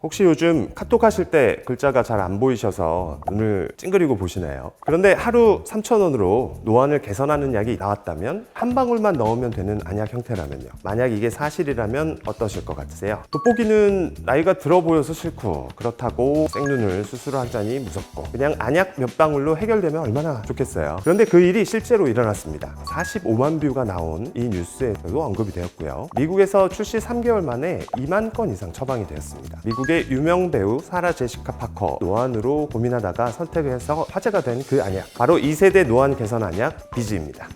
혹시 요즘 카톡 하실 때 글자가 잘 안 보이셔서 눈을 찡그리고 보시나요? 그런데 하루 3,000원으로 노안을 개선하는 약이 나왔다면 한 방울만 넣으면 되는 안약 형태라면요. 만약 이게 사실이라면 어떠실 것 같으세요? 돋보기는 나이가 들어 보여서 싫고 그렇다고 생눈을 수술하자니 무섭고 그냥 안약 몇 방울로 해결되면 얼마나 좋겠어요. 그런데 그 일이 실제로 일어났습니다. 45만 뷰가 나온 이 뉴스에서도 언급이 되었고요. 미국에서 출시 3개월 만에 2만 건 이상 처방이 되었습니다. 미국의 유명 배우 사라 제시카 파커 노안으로 고민하다가 선택을 해서 화제가 된 그 안약, 바로 2세대 노안 개선 안약 비즈입니다.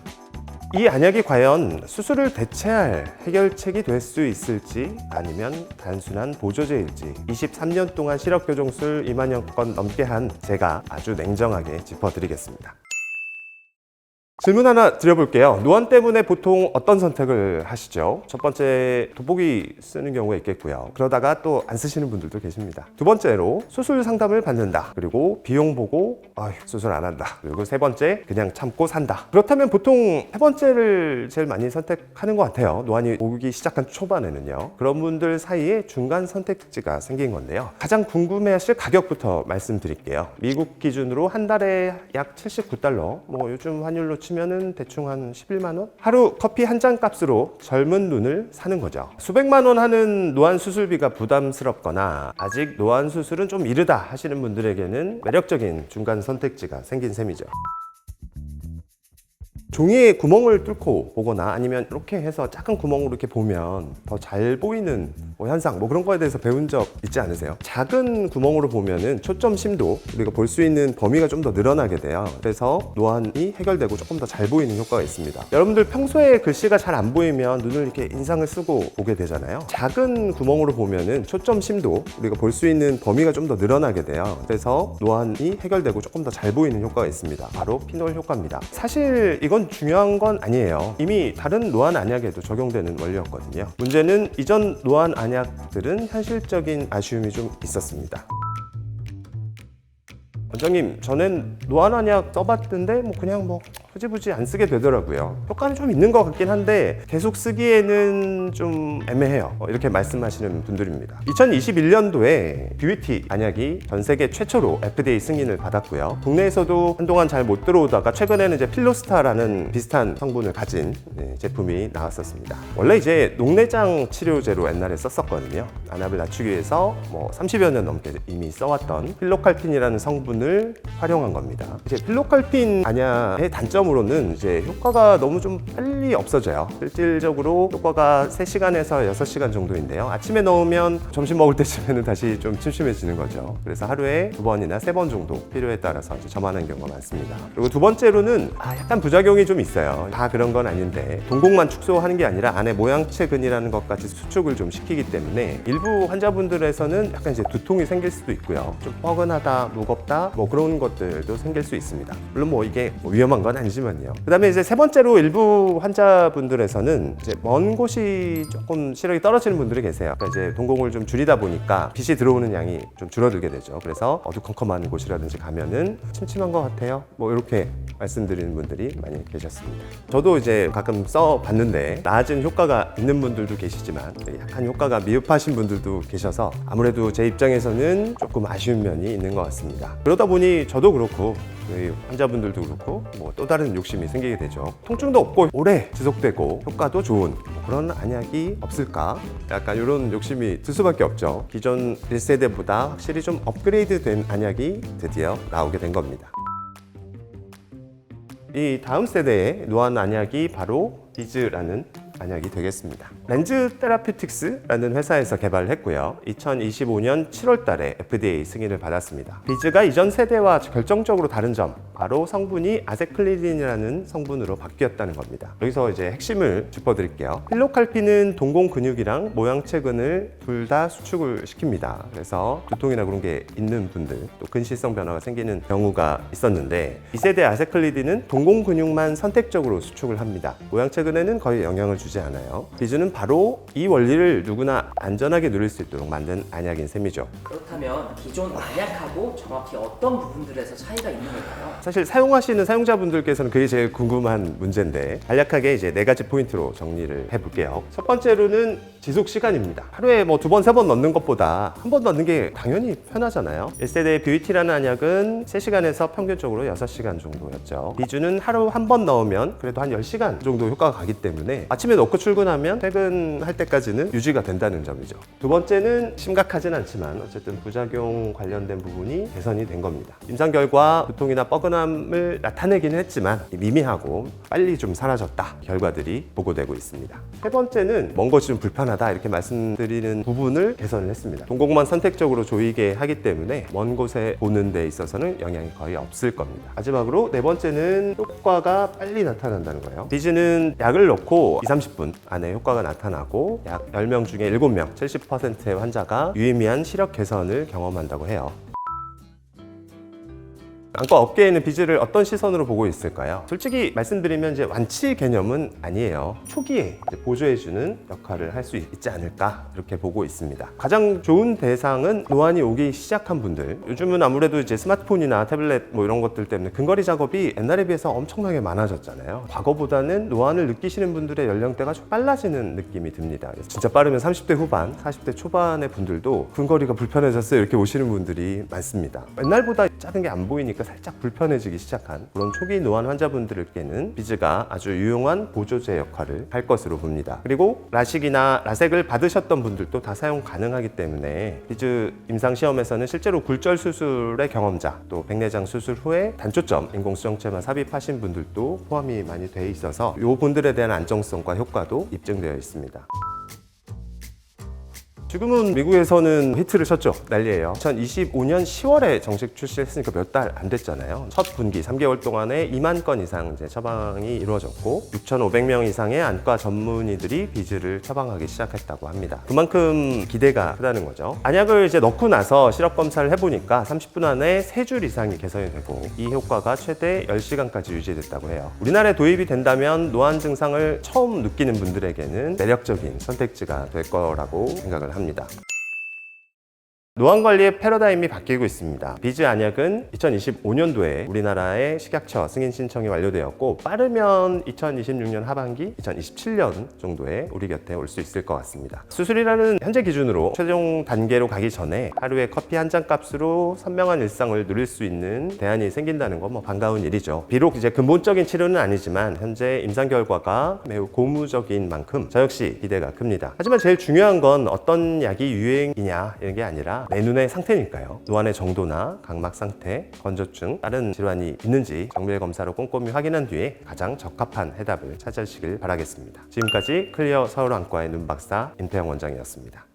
이 안약이 과연 수술을 대체할 해결책이 될 수 있을지 아니면 단순한 보조제일지 23년 동안 시력 교정술 2만여 건 넘게 한 제가 아주 냉정하게 짚어드리겠습니다. 질문 하나 드려볼게요. 노안 때문에 보통 어떤 선택을 하시죠? 첫 번째, 돋보기 쓰는 경우가 있겠고요. 그러다가 또 안 쓰시는 분들도 계십니다. 두 번째로 수술 상담을 받는다. 그리고 비용 보고 수술 안 한다. 그리고 세 번째, 그냥 참고 산다. 그렇다면 보통 세 번째를 제일 많이 선택하는 것 같아요. 노안이 오기 시작한 초반에는요. 그런 분들 사이에 중간 선택지가 생긴 건데요. 가장 궁금해하실 가격부터 말씀드릴게요. 미국 기준으로 한 달에 약 79달러, 요즘 환율로 치면은 대충 한 11만 원? 하루 커피 한 잔 값으로 젊은 눈을 사는 거죠. 수백만 원 하는 노안 수술비가 부담스럽거나 아직 노안 수술은 좀 이르다 하시는 분들에게는 매력적인 중간 선택지가 생긴 셈이죠. 종이에 구멍을 뚫고 보거나 아니면 이렇게 해서 작은 구멍으로 이렇게 보면 더 잘 보이는 현상 그런 거에 대해서 배운 적 있지 않으세요? 작은 구멍으로 보면은 초점 심도 우리가 볼 수 있는 범위가 좀 더 늘어나게 돼요. 그래서 노안이 해결되고 조금 더 잘 보이는 효과가 있습니다. 여러분들 평소에 글씨가 잘 안 보이면 눈을 이렇게 인상을 쓰고 보게 되잖아요. 작은 구멍으로 보면은 초점 심도 우리가 볼 수 있는 범위가 좀 더 늘어나게 돼요. 그래서 노안이 해결되고 조금 더 잘 보이는 효과가 있습니다. 바로 피놀 효과입니다. 사실 이건 중요한 건 아니에요. 이미 다른 노안 안약에도 적용되는 원리였거든요. 문제는 이전 노안 안약들은 현실적인 아쉬움이 좀 있었습니다. 원장님, 저는 노안 안약 써봤는데 그냥 흐지부지 안 쓰게 되더라고요. 효과는 좀 있는 것 같긴 한데 계속 쓰기에는 좀 애매해요. 이렇게 말씀하시는 분들입니다. 2021년도에 뷰티 안약이 전 세계 최초로 FDA 승인을 받았고요. 국내에서도 한동안 잘 못 들어오다가 최근에는 이제 필로스타라는 비슷한 성분을 가진 제품이 나왔었습니다. 원래 이제 녹내장 치료제로 옛날에 썼었거든요. 안압을 낮추기 위해서 30여 년 넘게 이미 써왔던 필로칼핀이라는 성분을 활용한 겁니다. 이제 필로칼핀 안약의 단점으로는 이제 효과가 너무 좀 빨리 없어져요. 실질적으로 효과가 3시간에서 6시간 정도인데요. 아침에 넣으면 점심 먹을 때쯤에는 다시 좀 침침해지는 거죠. 그래서 하루에 2번이나 3번 정도 필요에 따라서 이제 저만한 경우가 많습니다. 그리고 두 번째로는 약간 부작용이 좀 있어요. 다 그런 건 아닌데 동공만 축소하는 게 아니라 안에 모양체근이라는 것까지 수축을 좀 시키기 때문에 일부 환자분들에서는 약간 이제 두통이 생길 수도 있고요. 좀 뻐근하다, 무겁다 그런 것들도 생길 수 있습니다. 물론 이게 위험한 건 아니지만요. 그 다음에 이제 세 번째로 일부 환자분들에서는 이제 먼 곳이 조금 시력이 떨어지는 분들이 계세요. 그러니까 이제 동공을 좀 줄이다 보니까 빛이 들어오는 양이 좀 줄어들게 되죠. 그래서 어두컴컴한 곳이라든지 가면은 침침한 것 같아요. 이렇게 말씀드리는 분들이 많이 계셨습니다. 저도 이제 가끔 써봤는데 낮은 효과가 있는 분들도 계시지만 약간 효과가 미흡하신 분들도 계셔서 아무래도 제 입장에서는 조금 아쉬운 면이 있는 것 같습니다. 그러다 보니 저도 그렇고 저희 환자분들도 그렇고 또 다른 욕심이 생기게 되죠. 통증도 없고 오래 지속되고 효과도 좋은 그런 안약이 없을까? 약간 이런 욕심이 들 수밖에 없죠. 기존 1세대보다 확실히 좀 업그레이드된 안약이 드디어 나오게 된 겁니다. 이 다음 세대의 노안 안약이 바로 비즈라는 안약이 되겠습니다. 렌즈 테라퓨틱스라는 회사에서 개발을 했고요. 2025년 7월 달에 FDA 승인을 받았습니다. 비즈가 이전 세대와 결정적으로 다른 점, 바로 성분이 아세클리딘이라는 성분으로 바뀌었다는 겁니다. 여기서 이제 핵심을 짚어드릴게요. 필로칼핀은 동공 근육이랑 모양체근을 둘 다 수축을 시킵니다. 그래서 두통이나 그런 게 있는 분들, 또 근시성 변화가 생기는 경우가 있었는데 2세대 아세클리딘은 동공 근육만 선택적으로 수축을 합니다. 모양체근에는 거의 영향을 주지 주지 않아요. 비즈는 바로 이 원리를 누구나 안전하게 누릴 수 있도록 만든 안약인 셈이죠. 그렇다면 기존 안약하고 정확히 어떤 부분들에서 차이가 있는 걸까요? 사실 사용하시는 사용자분들께서는 그게 제일 궁금한 문제인데 간략하게 이제 4가지 포인트로 정리를 해볼게요. 첫 번째로는 지속 시간입니다. 하루에 뭐 2번, 3번 넣는 것보다 한 번 넣는 게 당연히 편하잖아요. 1세대 뷰이티라는 안약은 3시간에서 평균적으로 6시간 정도였죠. 비주는 하루 한 번 넣으면 그래도 한 10시간 정도 효과가 가기 때문에 아침에 넣고 출근하면 퇴근할 때까지는 유지가 된다는 점이죠. 두 번째는 심각하진 않지만 어쨌든 부작용 관련된 부분이 개선이 된 겁니다. 임상 결과 두통이나 뻐근함을 나타내기는 했지만 미미하고 빨리 좀 사라졌다 결과들이 보고되고 있습니다. 세 번째는 먼 것이 좀 불편하다 이렇게 말씀드리는 부분을 개선을 했습니다. 동공만 선택적으로 조이게 하기 때문에 먼 곳에 보는 데 있어서는 영향이 거의 없을 겁니다. 마지막으로 네 번째는 효과가 빨리 나타난다는 거예요. 비즈는 약을 넣고 20-30분 안에 효과가 나타나고 약 10명 중에 7명, 70%의 환자가 유의미한 시력 개선을 경험한다고 해요. 안과 업계에는 비즈를 어떤 시선으로 보고 있을까요? 솔직히 말씀드리면 이제 완치 개념은 아니에요. 초기에 이제 보조해주는 역할을 할 수 있지 않을까 이렇게 보고 있습니다. 가장 좋은 대상은 노안이 오기 시작한 분들. 요즘은 아무래도 이제 스마트폰이나 태블릿 뭐 이런 것들 때문에 근거리 작업이 옛날에 비해서 엄청나게 많아졌잖아요. 과거보다는 노안을 느끼시는 분들의 연령대가 좀 빨라지는 느낌이 듭니다. 진짜 빠르면 30대 후반, 40대 초반의 분들도 근거리가 불편해졌어요 이렇게 오시는 분들이 많습니다. 옛날보다 작은 게 안 보이니까 살짝 불편해지기 시작한 그런 초기 노안 환자분들께는 비즈가 아주 유용한 보조제 역할을 할 것으로 봅니다. 그리고 라식이나 라섹을 받으셨던 분들도 다 사용 가능하기 때문에 비즈 임상시험에서는 실제로 굴절 수술의 경험자 또 백내장 수술 후에 단초점 인공수정체만 삽입하신 분들도 포함이 많이 돼 있어서 이 분들에 대한 안정성과 효과도 입증되어 있습니다. 지금은 미국에서는 히트를 쳤죠. 난리예요. 2025년 10월에 정식 출시했으니까 몇 달 안 됐잖아요. 첫 분기 3개월 동안에 2만 건 이상 이제 처방이 이루어졌고 6,500명 이상의 안과 전문의들이 비즈를 처방하기 시작했다고 합니다. 그만큼 기대가 크다는 거죠. 안약을 이제 넣고 나서 시력 검사를 해보니까 30분 안에 3줄 이상이 개선이 되고 이 효과가 최대 10시간까지 유지됐다고 해요. 우리나라에 도입이 된다면 노안 증상을 처음 느끼는 분들에게는 매력적인 선택지가 될 거라고 생각을 합니다. 노안 관리의 패러다임이 바뀌고 있습니다. 비즈 안약은 2025년도에 우리나라의 식약처 승인 신청이 완료되었고 빠르면 2026년 하반기, 2027년 정도에 우리 곁에 올 수 있을 것 같습니다. 수술이라는 현재 기준으로 최종 단계로 가기 전에 하루에 커피 한 잔 값으로 선명한 일상을 누릴 수 있는 대안이 생긴다는 건 뭐 반가운 일이죠. 비록 이제 근본적인 치료는 아니지만 현재 임상 결과가 매우 고무적인 만큼 저 역시 기대가 큽니다. 하지만 제일 중요한 건 어떤 약이 유행이냐 이런 게 아니라 내 눈의 상태니까요. 노안의 정도나 각막 상태, 건조증, 다른 질환이 있는지 정밀 검사로 꼼꼼히 확인한 뒤에 가장 적합한 해답을 찾으시길 바라겠습니다. 지금까지 클리어 서울안과의 눈박사 임태영 원장이었습니다.